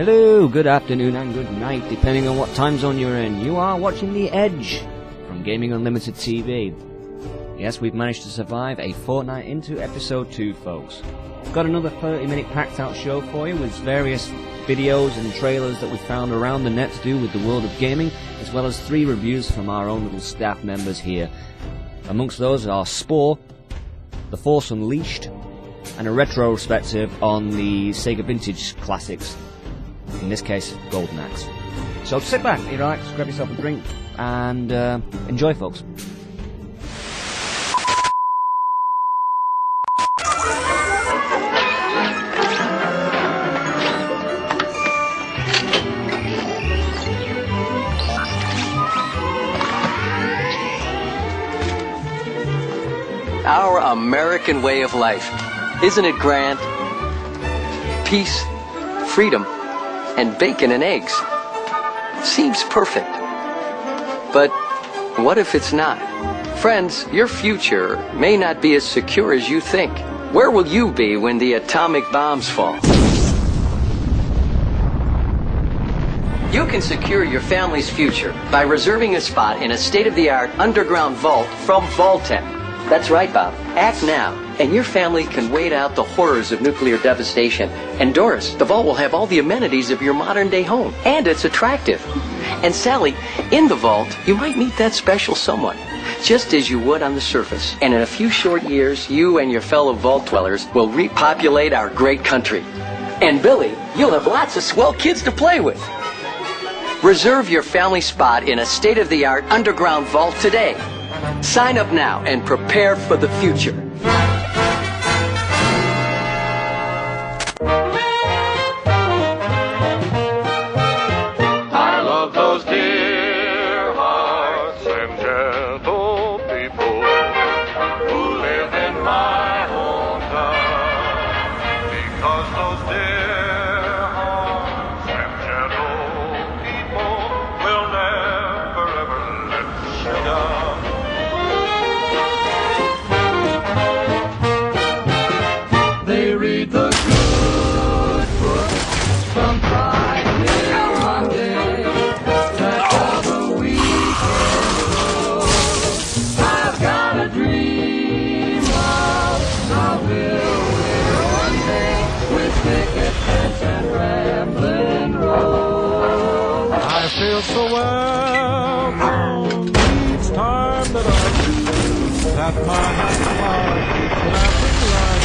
Hello, good afternoon and good night, depending on what time zone you're in. You are watching The Edge from Gaming Unlimited TV. Yes, we've managed to survive a fortnight into episode 2, folks. We've got another 30-minute packed-out show for you with various videos and trailers that we found around the net to do with the world of gaming, as well as 3 reviews from our own little staff members here. Amongst those are Spore, The Force Unleashed, and a retrospective on the Sega Vintage classics. In this case, Golden Axe. So sit back, relax, grab yourself a drink, and enjoy, folks. Our American way of life. Isn't it grand? Peace, freedom, and bacon and eggs. Seems perfect. But what if it's not? Friends, your future may not be as secure as you think. Where will you be when the atomic bombs fall? You can secure your family's future by reserving a spot in a state-of-the-art underground vault from Vault-Tec. That's right, Bob. Act now, and your family can wait out the horrors of nuclear devastation. And Doris, the vault will have all the amenities of your modern-day home, and it's attractive. And Sally, in the vault, you might meet that special someone, just as you would on the surface. And in a few short years, you and your fellow vault dwellers will repopulate our great country. And Billy, you'll have lots of swell kids to play with. Reserve your family spot in a state-of-the-art underground vault today. Sign up now and prepare for the future. I love those dear hearts and gentle people who live in my hometown. Because those dear hearts and gentle people will never ever let me down. They read the good book from Friday to Monday. That's how the weekend goes. I've got a dream of Snowville one day with picket fence and rambling road. I feel so welcome each time that I do tap my happy heart, laughing like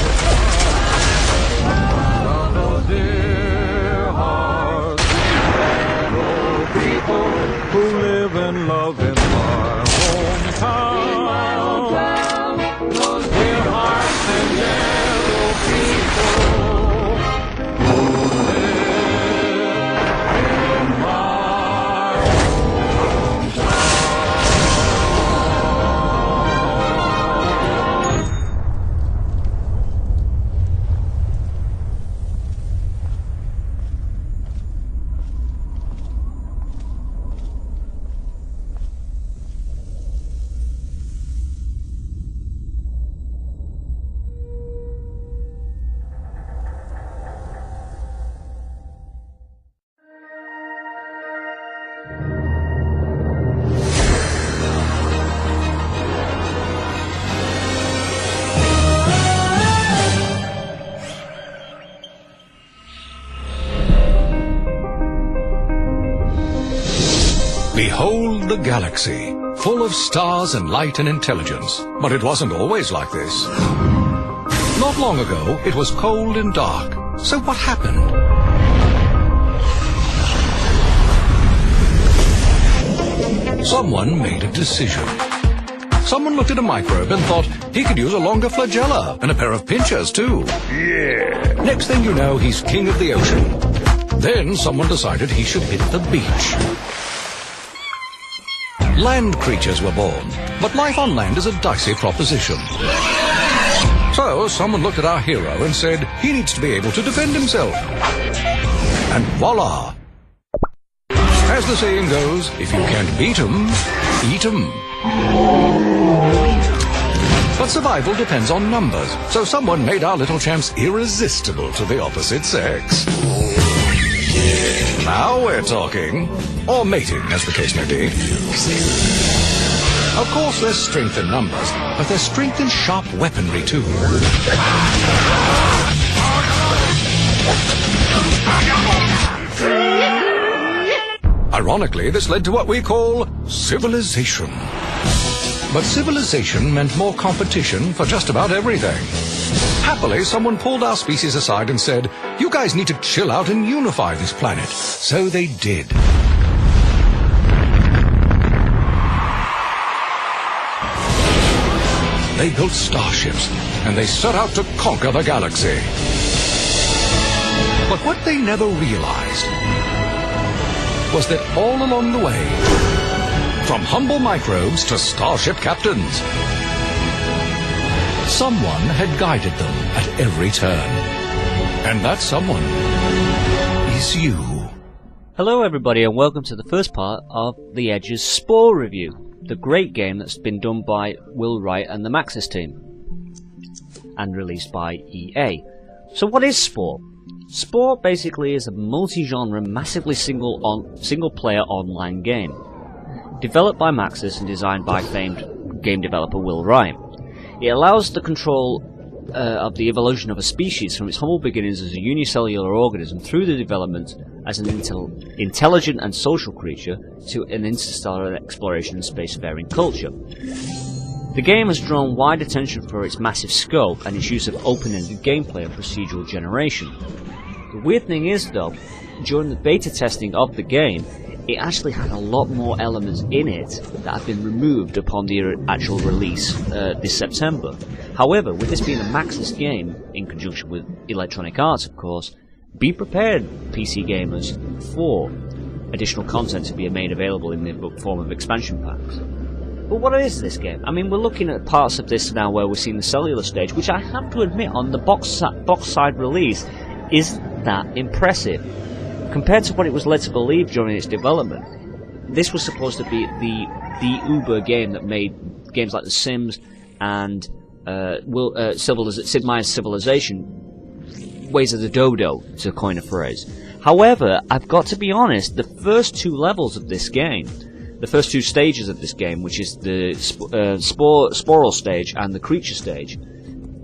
those dear hearts and old people who live and love in my hometown. Those dear hearts and gentle people who live in my Behold the galaxy, full of stars and light and intelligence. But it wasn't always like this. Not long ago, it was cold and dark. So what happened? Someone made a decision. Someone looked at a microbe and thought he could use a longer flagella and a pair of pinchers too. Yeah. Next thing you know, he's king of the ocean. Then someone decided he should hit the beach. Land creatures were born, but life on land is a dicey proposition. So someone looked at our hero and said he needs to be able to defend himself. And voila! As the saying goes, if you can't beat 'em, eat 'em. But survival depends on numbers, so someone made our little champs irresistible to the opposite sex. Yeah. Now we're talking. Or mating, as the case may be. Of course, there's strength in numbers, but there's strength in sharp weaponry, too. Ironically, this led to what we call civilization. But civilization meant more competition for just about everything. Happily, someone pulled our species aside and said, "You guys need to chill out and unify this planet." So they did. They built starships, and they set out to conquer the galaxy. But what they never realized was that all along the way, from humble microbes to starship captains, someone had guided them at every turn. And that someone is you. Hello everybody and welcome to the first part of the Edge's Spore review, the great game that's been done by Will Wright and the Maxis team, and released by EA. So what is Spore? Spore basically is a multi-genre, massively single-player online game, developed by Maxis and designed by famed game developer Will Wright. It allows the control of the evolution of a species from its humble beginnings as a unicellular organism through the development as an intelligent and social creature to an interstellar exploration and spacefaring culture. The game has drawn wide attention for its massive scope and its use of open-ended gameplay and procedural generation. The weird thing is though, during the beta testing of the game, it actually had a lot more elements in it that have been removed upon the actual release this September. However, with this being a Maxis game, in conjunction with Electronic Arts of course, be prepared, PC gamers, for additional content to be made available in the form of expansion packs. But what is this game? I mean, we're looking at parts of this now where we're seeing the cellular stage, which I have to admit on the box side release isn't that impressive. Compared to what it was led to believe during its development, this was supposed to be the Uber game that made games like The Sims and Sid Meier's Civilization ways of the dodo, to coin a phrase. However, I've got to be honest, the first two levels of this game, the first two stages of this game, which is the sporal stage and the creature stage,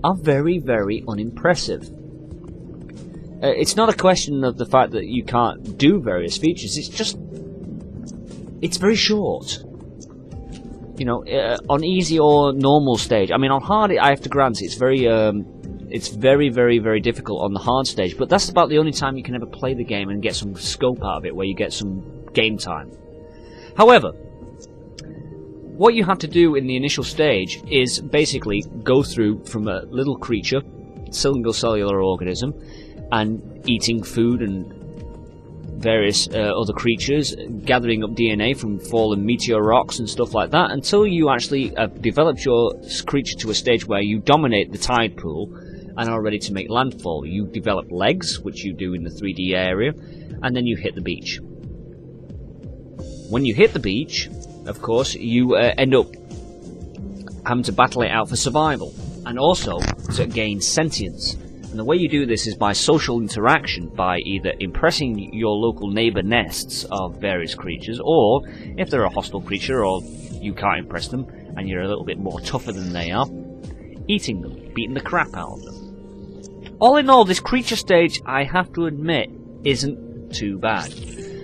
are very, very unimpressive. It's not a question of the fact that you can't do various features, it's just, it's very short. You know, on easy or normal stage, I mean on hard I have to grant it's very, very difficult on the hard stage, but that's about the only time you can ever play the game and get some scope out of it, where you get some game time. However, what you have to do in the initial stage is basically go through from a little creature, single cellular organism, and eating food and various other creatures, gathering up DNA from fallen meteor rocks and stuff like that, until you actually have developed your creature to a stage where you dominate the tide pool and are ready to make landfall. You develop legs, which you do in the 3D area, and then you hit the beach. When you hit the beach, of course, you end up having to battle it out for survival, and also to gain sentience. And the way you do this is by social interaction, by either impressing your local neighbour nests of various creatures, or if they're a hostile creature or you can't impress them and you're a little bit more tougher than they are, eating them, beating the crap out of them. All in all, this creature stage, I have to admit, isn't too bad.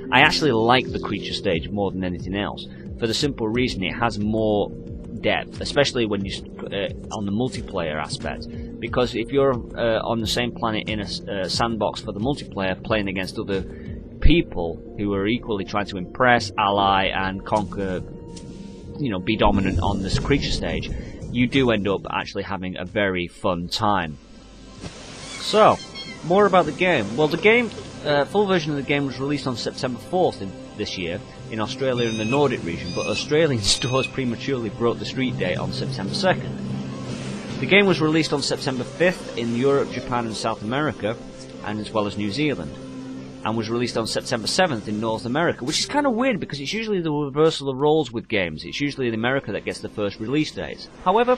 I actually like the creature stage more than anything else, for the simple reason it has more depth, especially when you on the multiplayer aspect, because if you're on the same planet in a sandbox for the multiplayer, playing against other people who are equally trying to impress, ally, and conquer, you know, be dominant on this creature stage, you do end up actually having a very fun time. So, more about the game. Well, the game, full version of the game was released on September 4th this year in Australia and the Nordic region, but Australian stores prematurely broke the street date on September 2nd. The game was released on September 5th in Europe, Japan and South America, and as well as New Zealand, and was released on September 7th in North America, which is kind of weird because it's usually the reversal of roles with games. It's usually in America that gets the first release dates. However,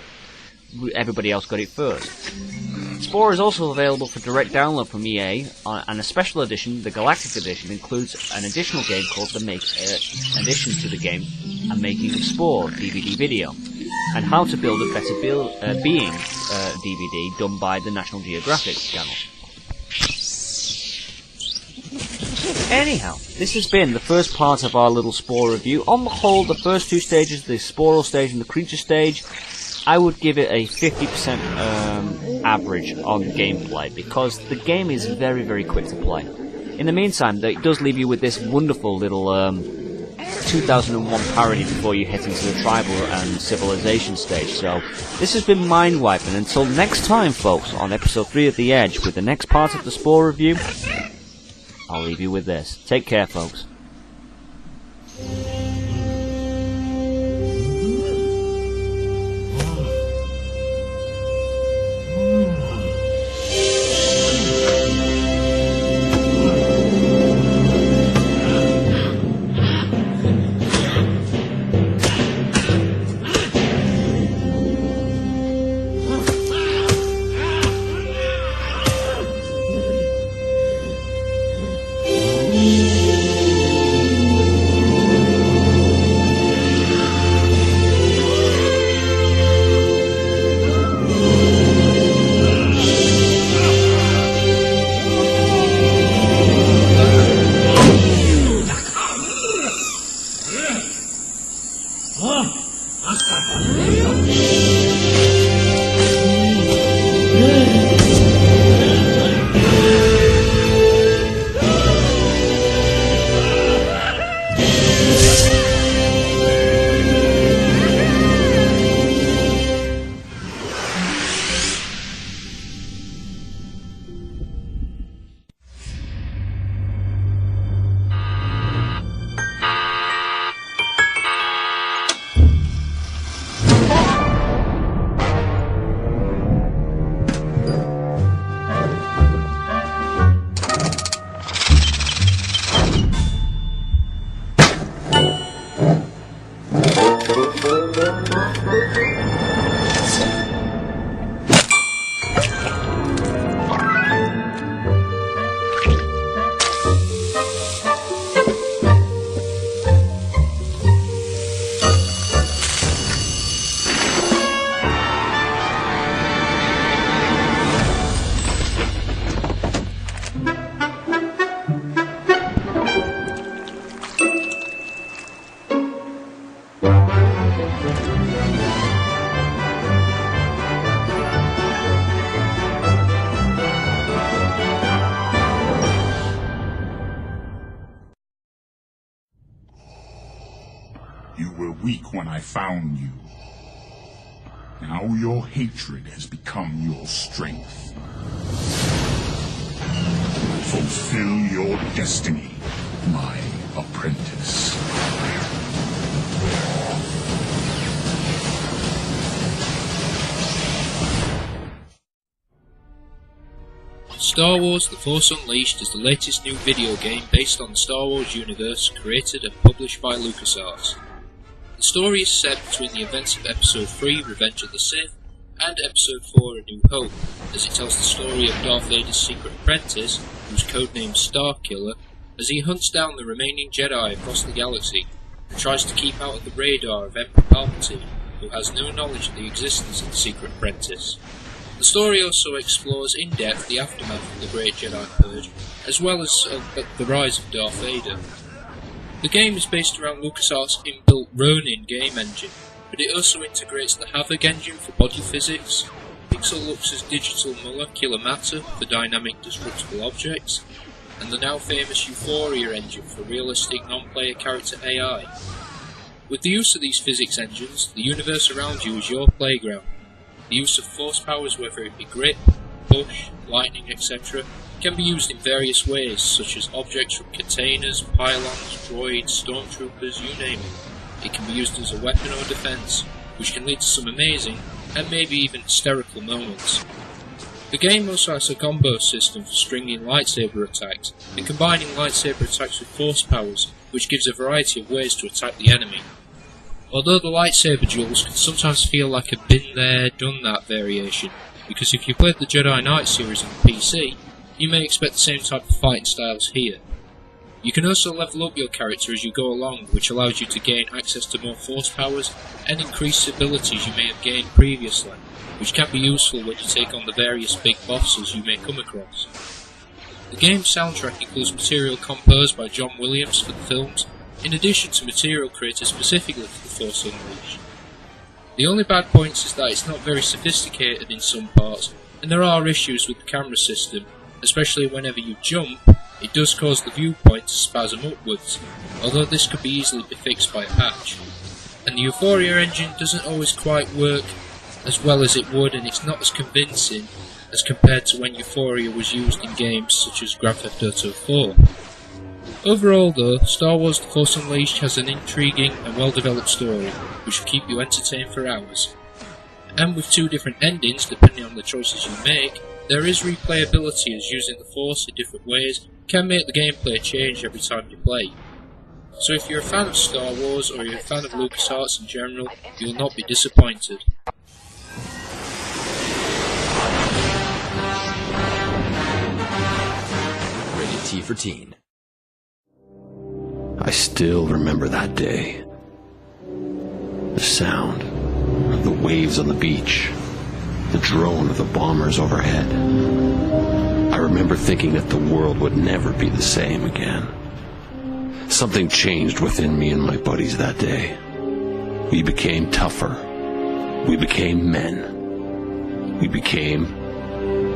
everybody else got it first. Spore is also available for direct download from EA, and a special edition, the Galactic Edition, includes an additional game called the addition to the game, A Making of Spore DVD video, and How to Build a Better Being DVD done by the National Geographic Channel. Anyhow, this has been the first part of our little Spore review. On the whole, the first two stages, the Sporal stage and the Creature stage, I would give it a 50% average on gameplay, because the game is very, very quick to play. In the meantime, it does leave you with this wonderful little 2001 parody before you head into the Tribal and Civilization stage. So, this has been mind-wiping. Until next time, folks, on episode 3 of The Edge, with the next part of the Spore review, I'll leave you with this. Take care, folks. You were weak when I found you. Now your hatred has become your strength. Fulfill your destiny, my apprentice. Star Wars The Force Unleashed is the latest new video game based on the Star Wars universe created and published by LucasArts. The story is set between the events of Episode 3, Revenge of the Sith, and Episode 4, A New Hope, as it tells the story of Darth Vader's secret apprentice, whose codenamed Starkiller, as he hunts down the remaining Jedi across the galaxy, and tries to keep out of the radar of Emperor Palpatine, who has no knowledge of the existence of the secret apprentice. The story also explores in depth the aftermath of the Great Jedi Purge, as well as the rise of Darth Vader. The game is based around LucasArts' inbuilt Ronin game engine, but it also integrates the Havoc engine for body physics, Pixel-Lux's digital molecular matter for dynamic destructible objects, and the now famous Euphoria engine for realistic non-player character AI. With the use of these physics engines, the universe around you is your playground. The use of force powers, whether it be grip, push, lightning, etc., can be used in various ways, such as objects from containers, pylons, droids, stormtroopers, you name it. It can be used as a weapon or defense, which can lead to some amazing, and maybe even hysterical moments. The game also has a combo system for stringing lightsaber attacks, and combining lightsaber attacks with force powers, which gives a variety of ways to attack the enemy. Although the lightsaber duels can sometimes feel like a been there, done that variation, because if you played the Jedi Knight series on the PC, you may expect the same type of fighting styles here. You can also level up your character as you go along, which allows you to gain access to more force powers and increased abilities you may have gained previously, which can be useful when you take on the various big bosses you may come across. The game's soundtrack includes material composed by John Williams for the films, in addition to material created specifically for The Force Unleashed. The only bad point is that it's not very sophisticated in some parts, and there are issues with the camera system, especially whenever you jump. It does cause the viewpoint to spasm upwards, although this could be easily fixed by a patch. And the Euphoria engine doesn't always quite work as well as it would, and it's not as convincing as compared to when Euphoria was used in games such as Grand Theft Auto 4. Overall though, Star Wars The Force Unleashed has an intriguing and well-developed story, which will keep you entertained for hours. And with 2 different endings depending on the choices you make, there is replayability, as using the Force in different ways can make the gameplay change every time you play. So if you're a fan of Star Wars or you're a fan of LucasArts in general, you'll not be disappointed. Rated T for Teen. I still remember that day. The sound of the waves on the beach, the drone of the bombers overhead. I remember thinking that the world would never be the same again. Something changed within me and my buddies that day. We became tougher. We became men. We became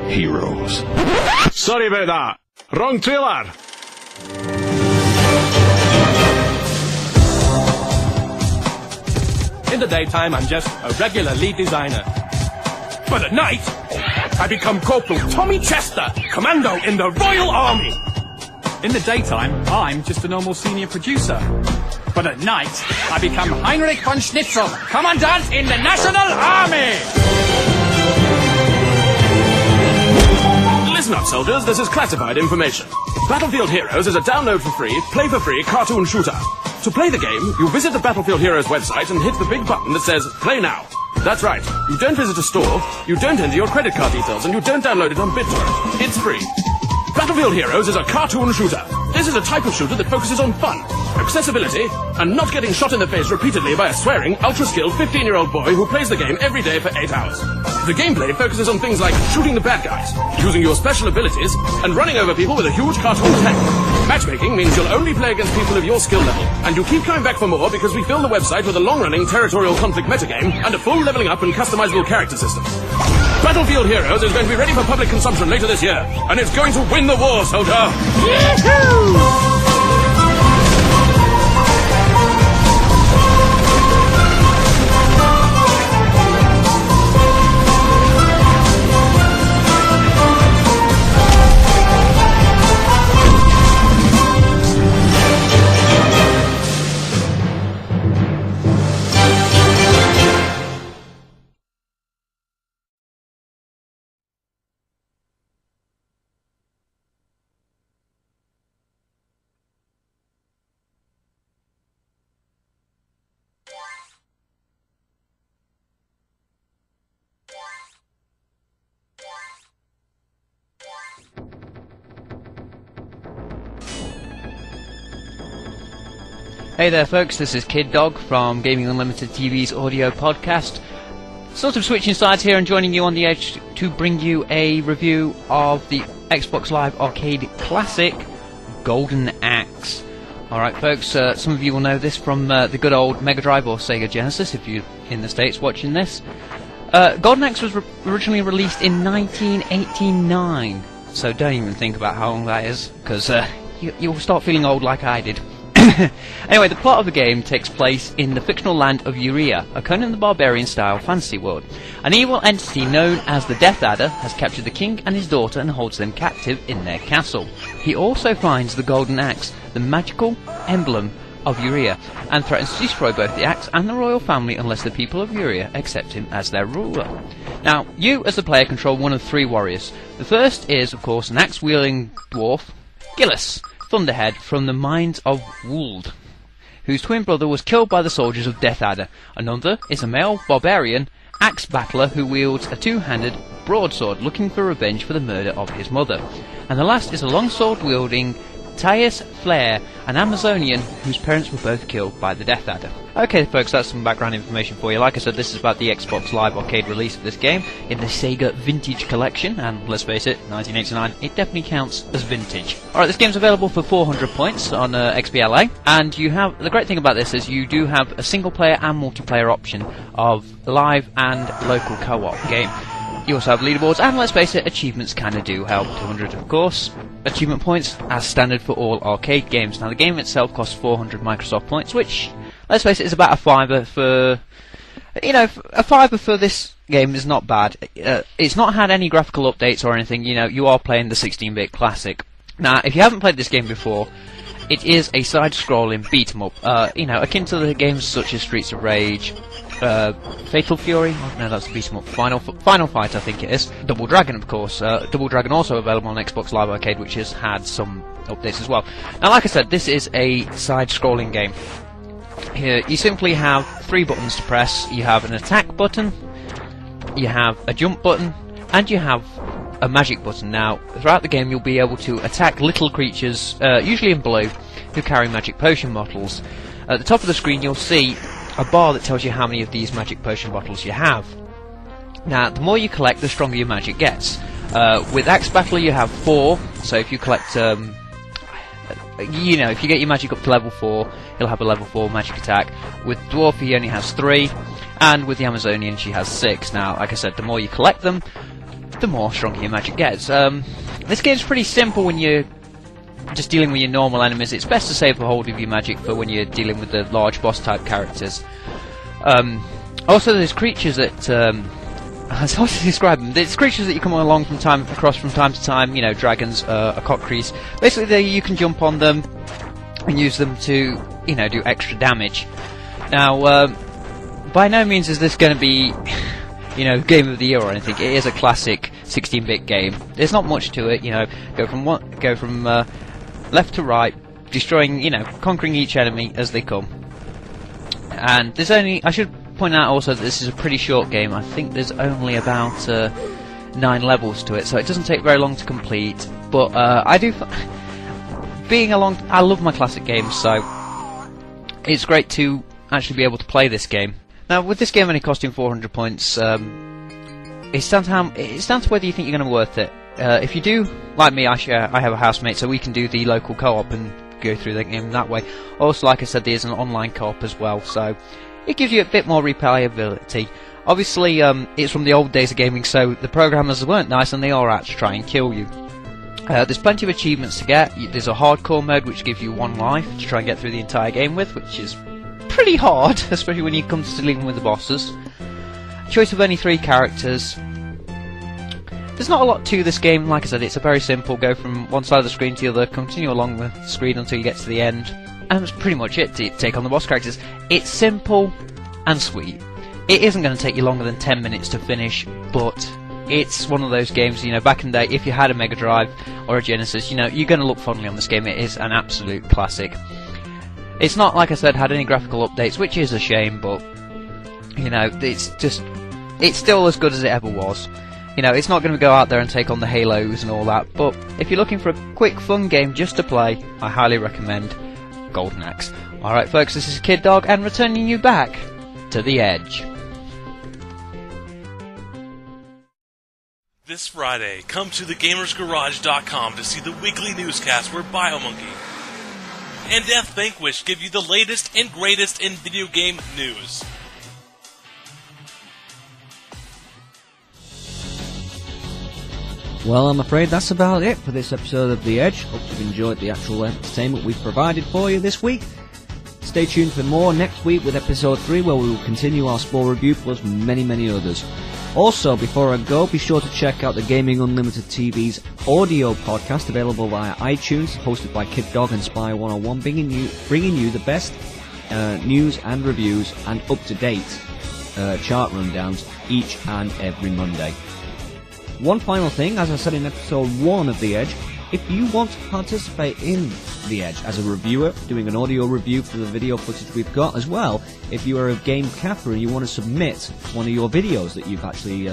heroes. Sorry about that. Wrong trailer. In the daytime, I'm just a regular lead designer. But at night, I become Corporal Tommy Chester, Commando in the Royal Army. In the daytime, I'm just a normal senior producer. But at night, I become Heinrich von Schnitzel, Commandant in the National Army! Listen up, soldiers. This is classified information. Battlefield Heroes is a download for free, play for free cartoon shooter. To play the game, you visit the Battlefield Heroes website and hit the big button that says Play Now. That's right. You don't visit a store, you don't enter your credit card details, and you don't download it on BitTorrent. It's free. Battlefield Heroes is a cartoon shooter. This is a type of shooter that focuses on fun, accessibility, and not getting shot in the face repeatedly by a swearing, ultra-skilled 15-year-old boy who plays the game every day for 8 hours. The gameplay focuses on things like shooting the bad guys, using your special abilities, and running over people with a huge cartoon tank. Matchmaking means you'll only play against people of your skill level, and you keep coming back for more because we fill the website with a long-running territorial conflict metagame and a full leveling up and customizable character system. Battlefield Heroes is going to be ready for public consumption later this year, and it's going to win the war, soldier! Yee-hoo! Hey there folks, this is Kid Dog from Gaming Unlimited TV's audio podcast. Sort of switching sides here and joining you on the Edge to bring you a review of the Xbox Live Arcade Classic, Golden Axe. Alright folks, some of you will know this from the good old Mega Drive or Sega Genesis if you're in the States watching this. Golden Axe was originally released in 1989, so don't even think about how long that is, because you'll start feeling old like I did. Anyway, the plot of the game takes place in the fictional land of Urea, a Conan the Barbarian-style fantasy world. An evil entity known as the Death Adder has captured the king and his daughter and holds them captive in their castle. He also finds the Golden Axe, the magical emblem of Urea, and threatens to destroy both the axe and the royal family unless the people of Urea accept him as their ruler. Now, you as the player control one of 3 warriors. The first is, of course, an axe-wielding dwarf, Gillis, Thunderhead from the mines of Wold, whose twin brother was killed by the soldiers of Death Adder. Another is a male barbarian, axe battler who wields a two-handed broadsword looking for revenge for the murder of his mother. And the last is a longsword wielding Thais Flair, an Amazonian whose parents were both killed by the Death Adder. Okay folks, that's some background information for you. Like I said, this is about the Xbox Live Arcade release of this game in the Sega Vintage Collection, and let's face it, 1989, it definitely counts as vintage. Alright, this game's available for 400 points on XBLA, and you have, the great thing about this is you do have a single player and multiplayer option of live and local co-op game. You also have leaderboards, and let's face it, achievements kinda do help. 200 of course. Achievement points, as standard for all arcade games. Now the game itself costs 400 Microsoft points, which, let's face it, is about a fiver for... You know, a fiver for this game is not bad. It's not had any graphical updates or anything, you know, you are playing the 16-bit classic. Now, if you haven't played this game before, it is a side-scrolling beat-em-up, you know, akin to the games such as Streets of Rage, Fatal Fury, oh, no, that's beat 'em up. Final Fight, I think it is. Double Dragon, of course. Double Dragon also available on Xbox Live Arcade, which has had some updates as well. Now, like I said, this is a side-scrolling game. Here, you simply have 3 buttons to press. You have an attack button, you have a jump button, and you have a magic button. Now, throughout the game, you'll be able to attack little creatures, usually in blue, who carry magic potion bottles. At the top of the screen, you'll see a bar that tells you how many of these magic potion bottles you have. Now, the more you collect, the stronger your magic gets. With Axe Battler you have 4, so if you collect, you know, if you get your magic up to level 4, he'll have a level 4 magic attack. With Dwarf he only has 3, and with the Amazonian she has 6. Now, like I said, the more you collect them, the more stronger your magic gets. This game's pretty simple when you're just dealing with your normal enemies. It's best to save a hold of your magic for when you're dealing with the large boss type characters. Also, there's creatures that it's hard to describe them. There's creatures that you come along across from time to time. You know, dragons, cockcrease. Basically, you can jump on them and use them to, you know, do extra damage. Now, by no means is this going to be, you know, game of the year or anything. It is a classic 16-bit game. There's not much to it. You know, go from left to right, destroying, you know, conquering each enemy as they come. And there's only, I should point out also that this is a pretty short game. I think there's only about 9 levels to it, so it doesn't take very long to complete. But I love my classic games, so it's great to actually be able to play this game. Now, with this game only costing 400 points, it's down to whether you think you're going to be worth it. If you do, like me, I have a housemate, so we can do the local co-op and go through the game that way. Also, like I said, there's an online co-op as well, so it gives you a bit more replayability. Obviously, it's from the old days of gaming, so the programmers weren't nice and they are out to try and kill you. There's plenty of achievements to get. There's a hardcore mode which gives you 1 life to try and get through the entire game with, which is pretty hard, especially when you come to dealing with the bosses. Choice of only 3 characters. There's not a lot to this game. Like I said, it's a very simple, go from one side of the screen to the other, continue along the screen until you get to the end, and that's pretty much it to take on the boss characters. It's simple and sweet. It isn't going to take you longer than 10 minutes to finish, but it's one of those games, you know, back in the day, if you had a Mega Drive or a Genesis, you know, you're going to look fondly on this game. It is an absolute classic. It's not, like I said, had any graphical updates, which is a shame, but, you know, it's still as good as it ever was. You know, it's not going to go out there and take on the Halos and all that, but if you're looking for a quick, fun game just to play, I highly recommend Golden Axe. Alright folks, this is Kid Dog, and returning you back to the Edge. This Friday, come to thegamersgarage.com to see the weekly newscast where BioMonkey and Death Vanquish give you the latest and greatest in video game news. Well, I'm afraid that's about it for this episode of The Edge. Hope you've enjoyed the actual entertainment we've provided for you this week. Stay tuned for more next week with episode 3, where we will continue our Spore review plus many others. Also, before I go, be sure to check out the Gaming Unlimited TV's audio podcast, available via iTunes, hosted by Kid Dog and Spy 101, bringing you the best news and reviews and up-to-date chart rundowns each and every Monday. One final thing, as I said in episode 1 of The Edge, if you want to participate in the Edge as a reviewer, doing an audio review for the video footage we've got, as well if you are a game capper and you want to submit one of your videos that you've actually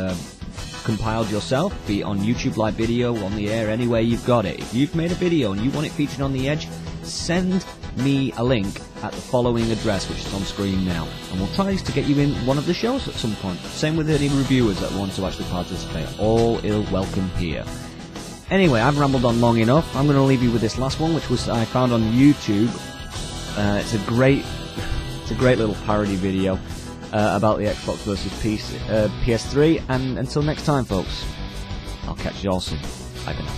compiled yourself, be it on YouTube live video, on the air, anywhere you've got it. If you've made a video and you want it featured on the Edge, send me a link at the following address, which is on screen now, and we'll try to get you in one of the shows at some point. Same with any reviewers that want to actually participate. All welcome here. Anyway, I've rambled on long enough. I'm going to leave you with this last one, which was I found on YouTube. It's a great little parody video about the Xbox versus PS3. And until next time, folks, I'll catch you all soon. Bye for now.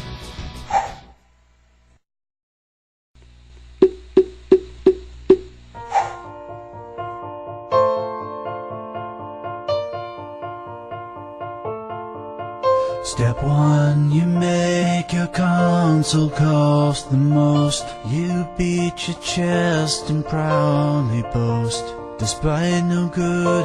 Step 1, you make your console cost the most. You beat your chest and proudly boast. Despite no good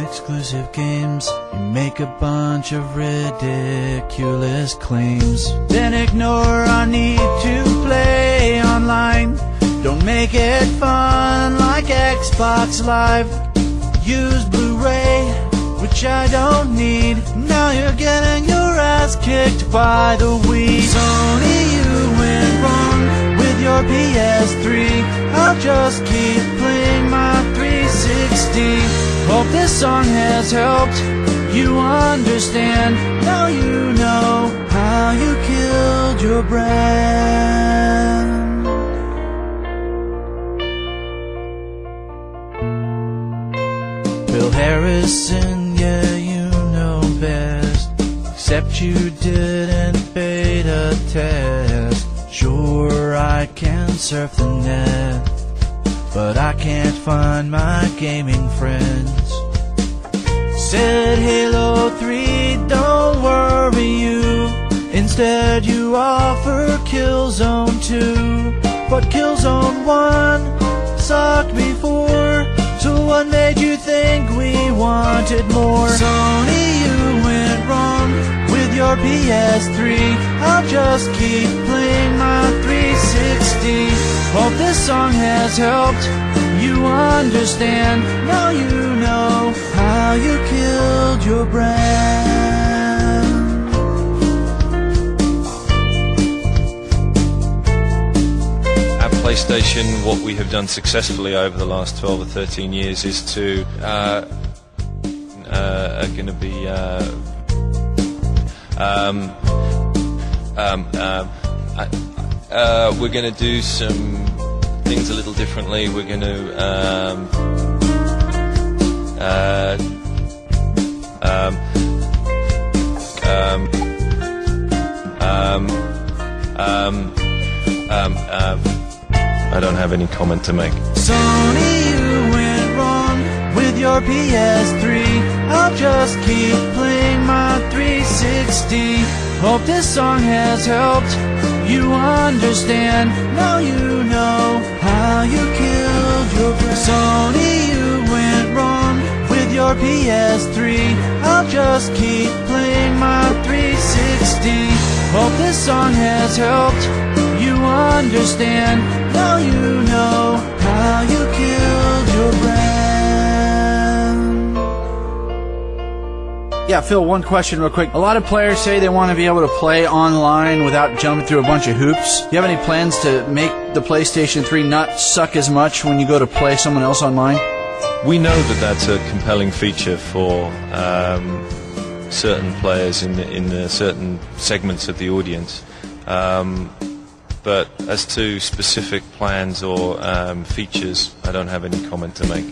exclusive games, you make a bunch of ridiculous claims. Then ignore our need to play online. Don't make it fun like Xbox Live. Use Blu-ray, which I don't need. Now you're getting your ass kicked by the Wii. Sony, you went wrong with your PS3. I'll just keep playing my 360. Hope this song has helped you understand. Now you know how you killed your brand. Bill Harrison, yeah, you know best. Except you didn't beta test. Sure, I can surf the net, but I can't find my gaming friends. Said Halo 3, don't worry you. Instead you offer Killzone 2. But Killzone 1 sucked before. So what made you think we wanted more? Sony, you went wrong with your PS3. I'll just keep playing my 360. Hope this song has helped you understand. Now you know how you killed your brand. PlayStation, what we have done successfully over the last 12 or 13 years is to going to be we're going to do some things a little differently. We're going to I don't have any comment to make. Sony, you went wrong with your PS3. I'll just keep playing my 360. Hope this song has helped you understand. Now you know how you killed your brand. Sony, you went wrong with your PS3. I'll just keep playing my 360. Hope this song has helped you understand. Now you know how you killed your brand. Yeah, Phil, one question real quick. A lot of players say they want to be able to play online without jumping through a bunch of hoops. Do you have any plans to make the PlayStation 3 not suck as much when you go to play someone else online? We know that that's a compelling feature for certain players in the certain segments of the audience. But as to specific plans or features, I don't have any comment to make.